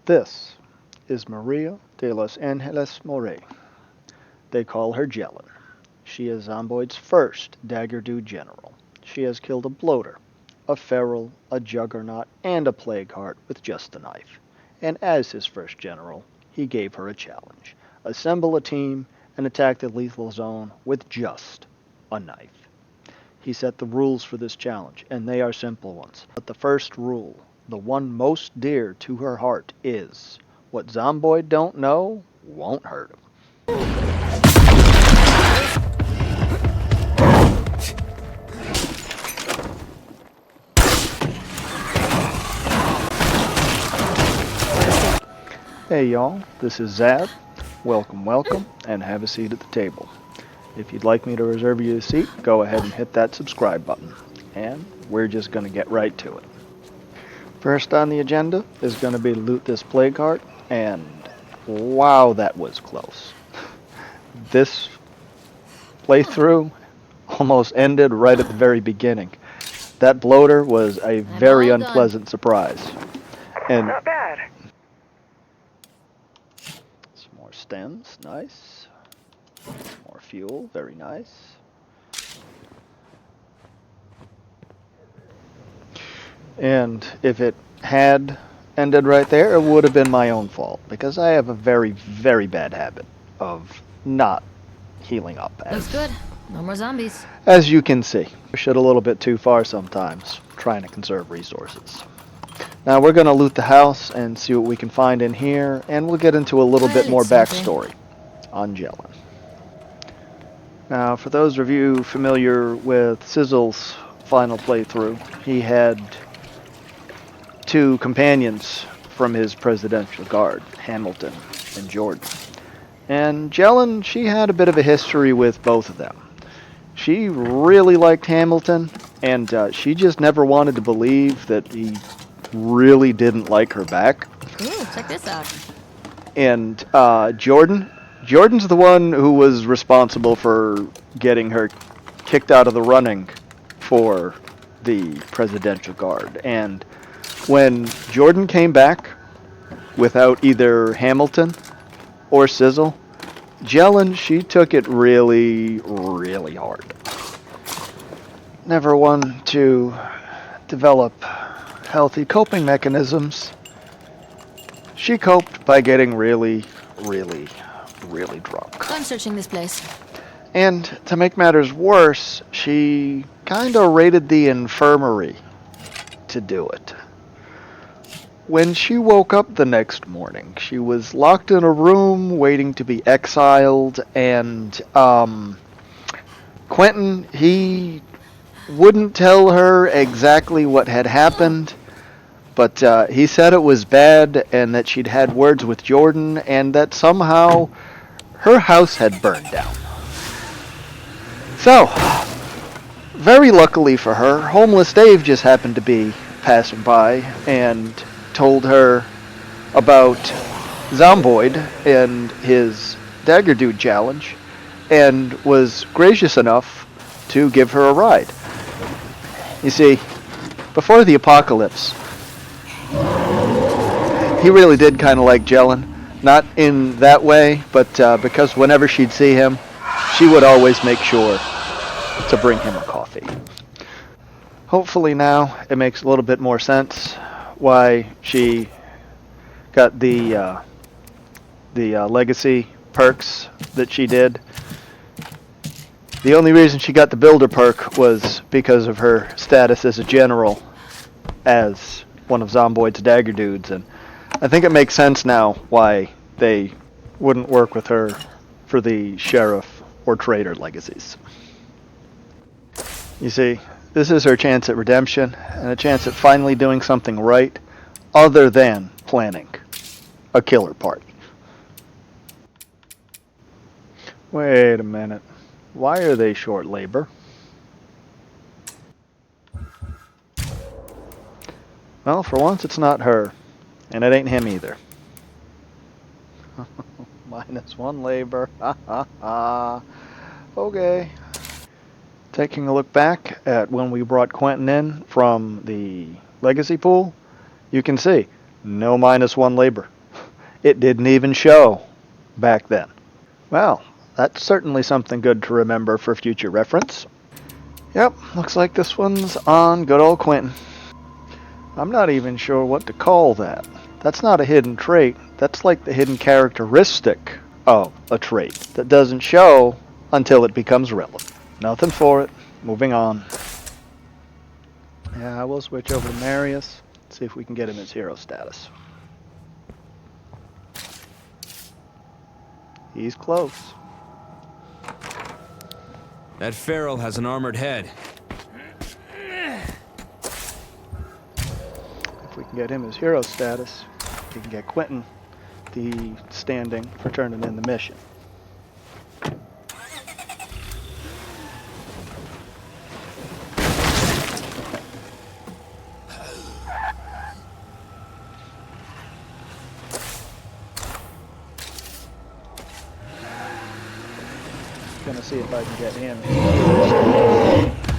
This is Maria de los Angeles More. They call her Gelen. She is Zomboid's first Dagger Dude general. She has killed a bloater, a feral, a juggernaut, and a plague heart with just a knife. And as his first general, he gave her a challenge. Assemble a team and attack the lethal zone with just a knife. He set the rules for this challenge, and they are simple ones. But the first rule, the one most dear to her heart, is what Zomboid don't know won't hurt him. Hey y'all, this is Zab. Welcome, and have a seat at the table. If you'd like me to reserve you a seat, go ahead and hit that subscribe button. And we're just going to get right to it. First on the agenda is going to be to loot this plague heart, and wow, that was close. This playthrough almost ended right at the very beginning. That bloater was a very unpleasant surprise. And not bad. Some more stems, nice. More fuel, very nice. And if it had ended right there, it would have been my own fault, because I have a very, very bad habit of not healing up. Looks good. No more zombies. As you can see, push it a little bit too far sometimes, trying to conserve resources. Now we're going to loot the house and see what we can find in here, and we'll get into a little bit more backstory on Gelen. Now, for those of you familiar with Sizzle's final playthrough, he had two companions from his presidential guard, Hamilton and Jordan. And Gelen, she had a bit of a history with both of them. She really liked Hamilton, and she just never wanted to believe that he really didn't like her back. Ooh, check this out. And Jordan's the one who was responsible for getting her kicked out of the running for the presidential guard. And when Jordan came back without either Hamilton or Sizzle, Gelen, she took it really, really hard. Never one to develop healthy coping mechanisms. She coped by getting really, really, really drunk. I'm searching this place. And to make matters worse, she kinda raided the infirmary to do it. When she woke up the next morning, she was locked in a room waiting to be exiled, and Quentin, he wouldn't tell her exactly what had happened, but he said it was bad and that she'd had words with Jordan and that somehow her house had burned down. So, very luckily for her, homeless Dave just happened to be passing by and told her about Zomboid and his Dagger Dude challenge, and was gracious enough to give her a ride. You see, before the apocalypse, he really did kind of like Gelen. Not in that way, but because whenever she'd see him, she would always make sure to bring him a coffee. Hopefully now it makes a little bit more sense why she got the legacy perks that she did. The only reason she got the builder perk was because of her status as a general, as one of Zomboid's Dagger Dudes, and I think it makes sense now why they wouldn't work with her for the sheriff or trader legacies. You see, this is her chance at redemption, and a chance at finally doing something right, other than planning a killer party. Wait a minute. Why are they short labor? Well, for once it's not her, and it ain't him either. -1 labor. Ha ha ha. Okay. Taking a look back at when we brought Quentin in from the legacy pool, you can see no -1 labor. It didn't even show back then. Well, that's certainly something good to remember for future reference. Yep, looks like this one's on good old Quentin. I'm not even sure what to call that. That's not a hidden trait. That's like the hidden characteristic of a trait that doesn't show until it becomes relevant. Nothing for it. Moving on. Yeah, we'll switch over to Marius. See if we can get him his hero status. He's close. That feral has an armored head. If we can get him his hero status, we can get Quentin the standing for turning in the mission. Gonna see if I can get him.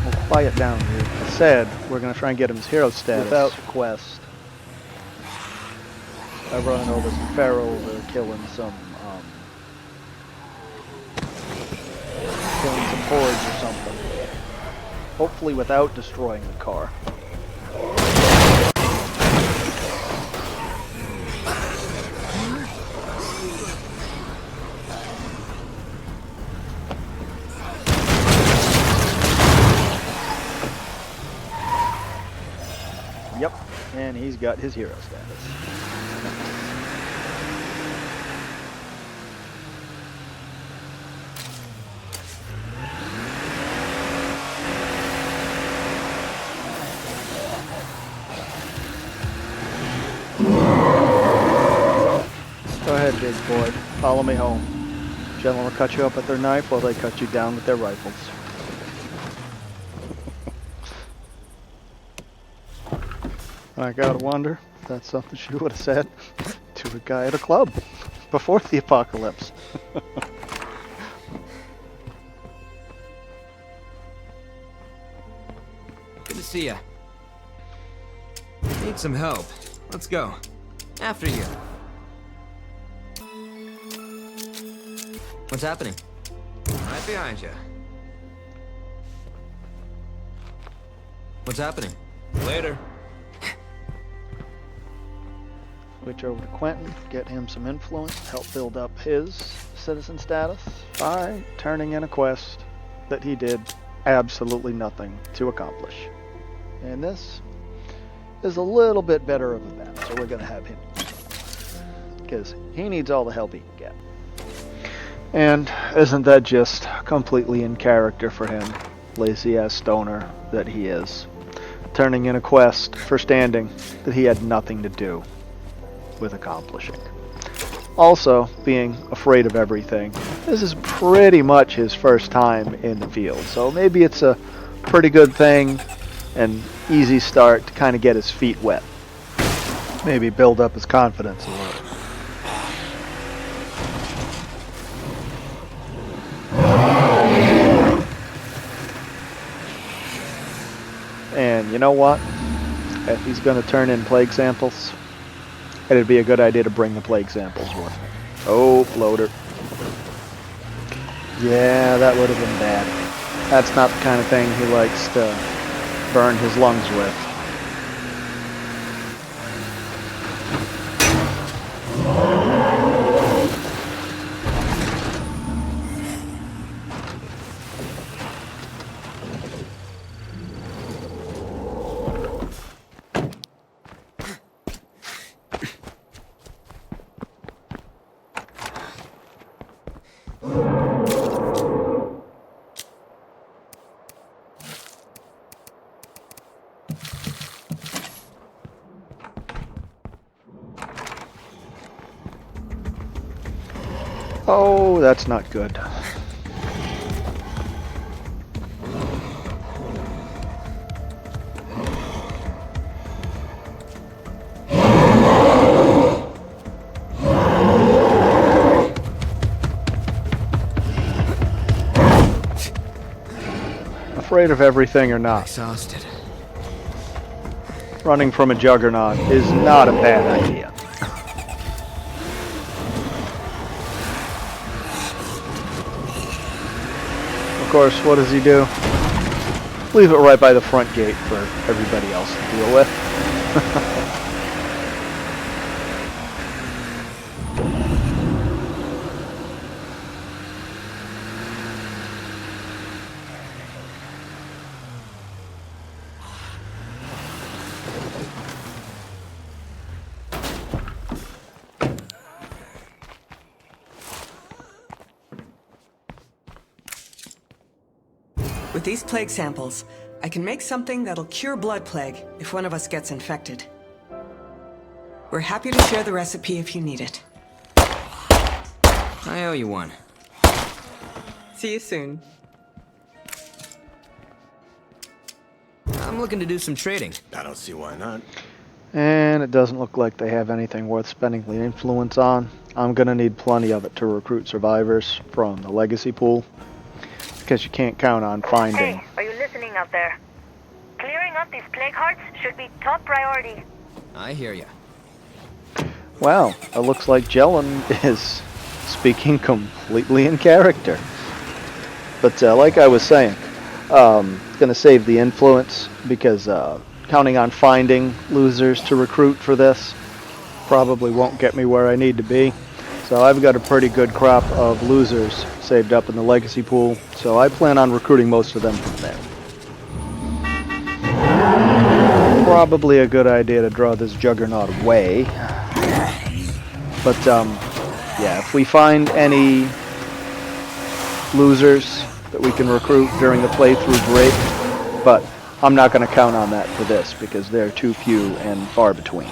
We'll quiet down here. I said we're gonna try and get him his hero status without quest. By running over some ferals or killing some hordes or something. Hopefully without destroying the car. Yep, and he's got his hero status. Go ahead, big boy. Follow me home. Gentlemen will cut you up with their knife while they cut you down with their rifles. I gotta wonder if that's something she would have said to a guy at a club before the apocalypse. Good to see ya. Need some help. Let's go. After you. What's happening? Right behind you. What's happening? Later. Switch over to Quentin, get him some influence, help build up his citizen status by turning in a quest that he did absolutely nothing to accomplish. And this is a little bit better of a bet, so we're going to have him. Because he needs all the help he can get. And isn't that just completely in character for him, lazy-ass stoner that he is, turning in a quest for standing that he had nothing to do with accomplishing. Also, being afraid of everything. This is pretty much his first time in the field, so maybe it's a pretty good thing, an easy start to kind of get his feet wet. Maybe build up his confidence a little. And you know what? If he's going to turn in plague samples, it'd be a good idea to bring the plague samples with him. Oh, floater. Yeah, that would have been bad. That's not the kind of thing he likes to burn his lungs with. Oh, that's not good. Afraid of everything or not. Exhausted. Running from a Juggernaut is not a bad idea. course, what does he do? Leave it right by the front gate for everybody else to deal with. With these plague samples, I can make something that'll cure blood plague if one of us gets infected. We're happy to share the recipe if you need it. I owe you one. See you soon. I'm looking to do some trading. I don't see why not. And it doesn't look like they have anything worth spending the influence on. I'm gonna need plenty of it to recruit survivors from the legacy pool, because you can't count on finding. Hey, are you listening out there? Clearing up these plague hearts should be top priority. I hear ya. Well, it looks like Gelen is speaking completely in character. But like I was saying, gonna save the influence because counting on finding losers to recruit for this probably won't get me where I need to be. So I've got a pretty good crop of losers saved up in the legacy pool, so I plan on recruiting most of them from there. Probably a good idea to draw this Juggernaut away. But yeah, if we find any losers that we can recruit during the playthrough, great. But I'm not going to count on that for this because they're too few and far between.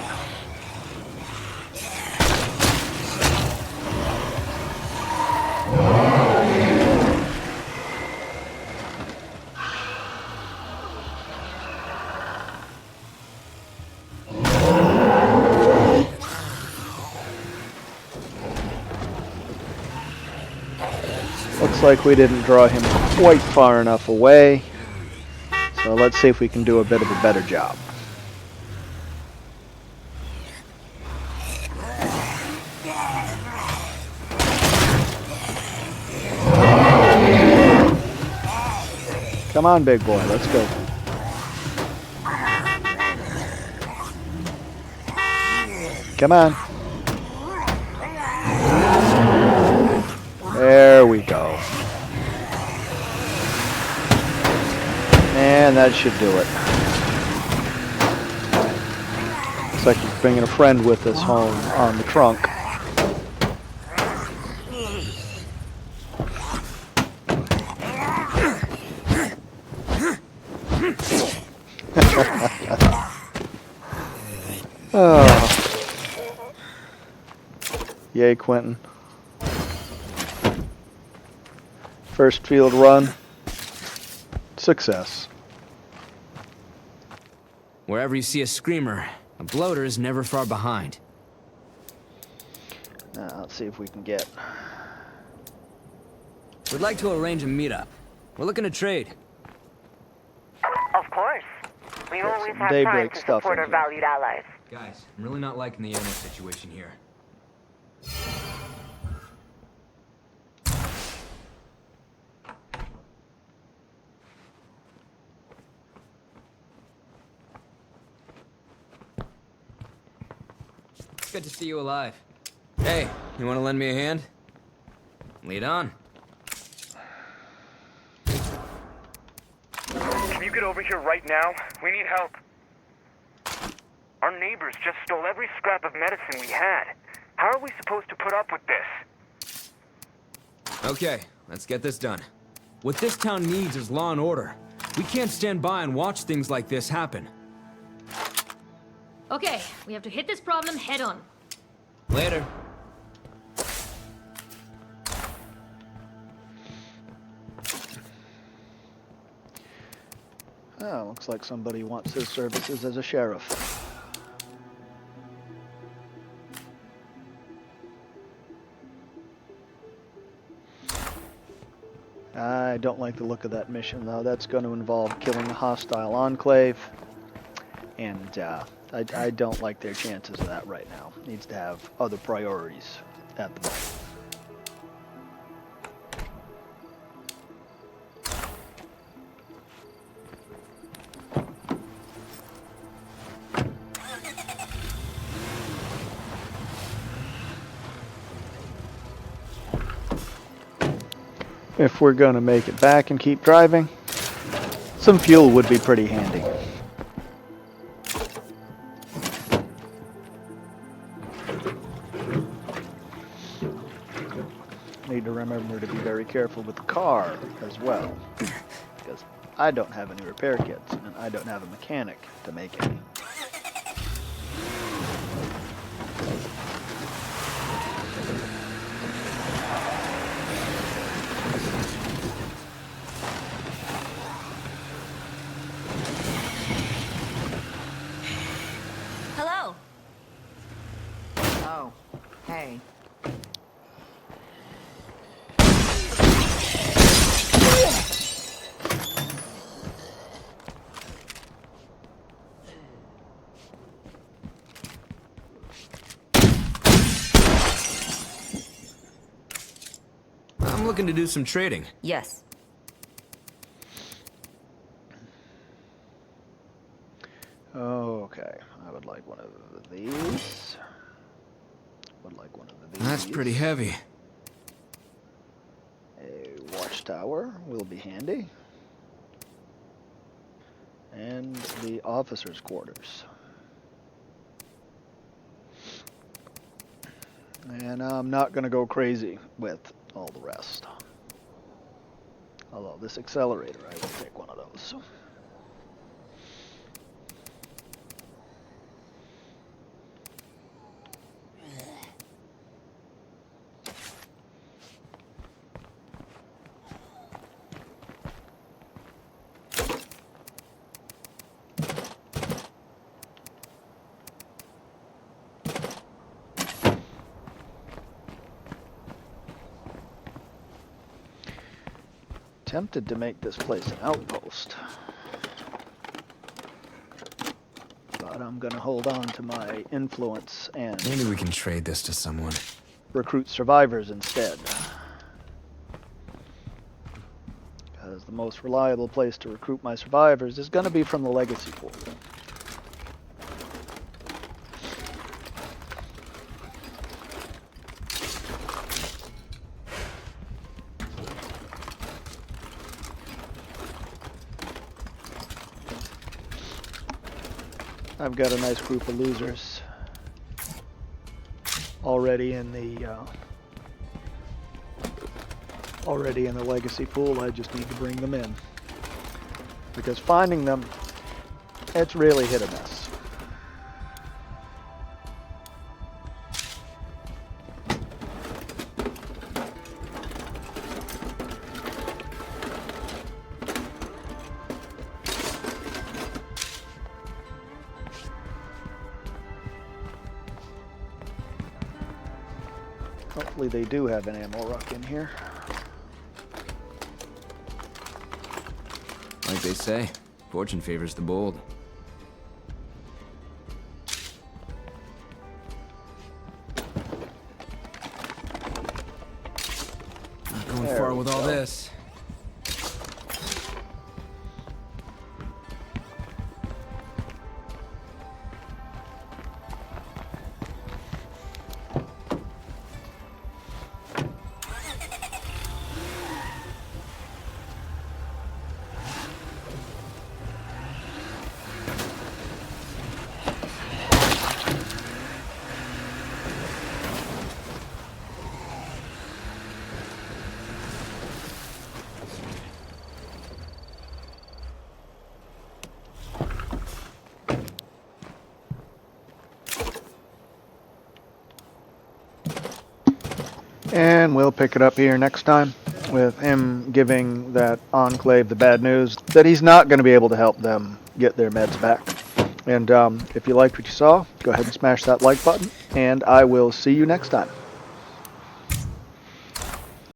Looks like we didn't draw him quite far enough away. So let's see if we can do a bit of a better job. Come on, big boy, let's go. Come on. There we go. And that should do it. Looks like he's bringing a friend with us home on the trunk. Oh. Yay, Quentin. First field run. Success. Wherever you see a screamer, a bloater is never far behind. Now, let's see if we can get... We'd like to arrange a meetup. We're looking to trade. Of course. We Got always some have time daybreak to stuff support in our here. valued allies. Guys, I'm really not liking the ammo situation here. It's good to see you alive. Hey, you want to lend me a hand? Lead on. Can you get over here right now? We need help. Our neighbors just stole every scrap of medicine we had. How are we supposed to put up with this? Okay, let's get this done. What this town needs is law and order. We can't stand by and watch things like this happen. Okay, we have to hit this problem head on. Later. Oh, looks like somebody wants his services as a sheriff. I don't like the look of that mission, though. That's going to involve killing a hostile enclave. And I don't like their chances of that right now. Needs to have other priorities at the moment. if we're going to make it back and keep driving, some fuel would be pretty handy. Need to remember to be very careful with the car as well, because I don't have any repair kits, and I don't have a mechanic to make any. Hello. Oh, hey. I'm looking to do some trading. Yes. Okay, I would like one of these. Would like one of these. That's pretty heavy. A watchtower will be handy. And the officers' quarters. And I'm not going to go crazy with all the rest. Although this accelerator, I will take one of those. Tempted to make this place an outpost, but I'm gonna hold on to my influence and Maybe we can trade this to someone. recruit survivors instead, because the most reliable place to recruit my survivors is gonna be from the legacy pool. I've got a nice group of losers already in the legacy pool. I just need to bring them in, because finding them, it's really hit or miss. Hopefully they do have an ammo ruck in here. Like they say, fortune favors the bold. Not going There far we with all go. this. And we'll pick it up here next time with him giving that enclave the bad news that he's not going to be able to help them get their meds back. And if you liked what you saw, go ahead and smash that like button, and I will see you next time.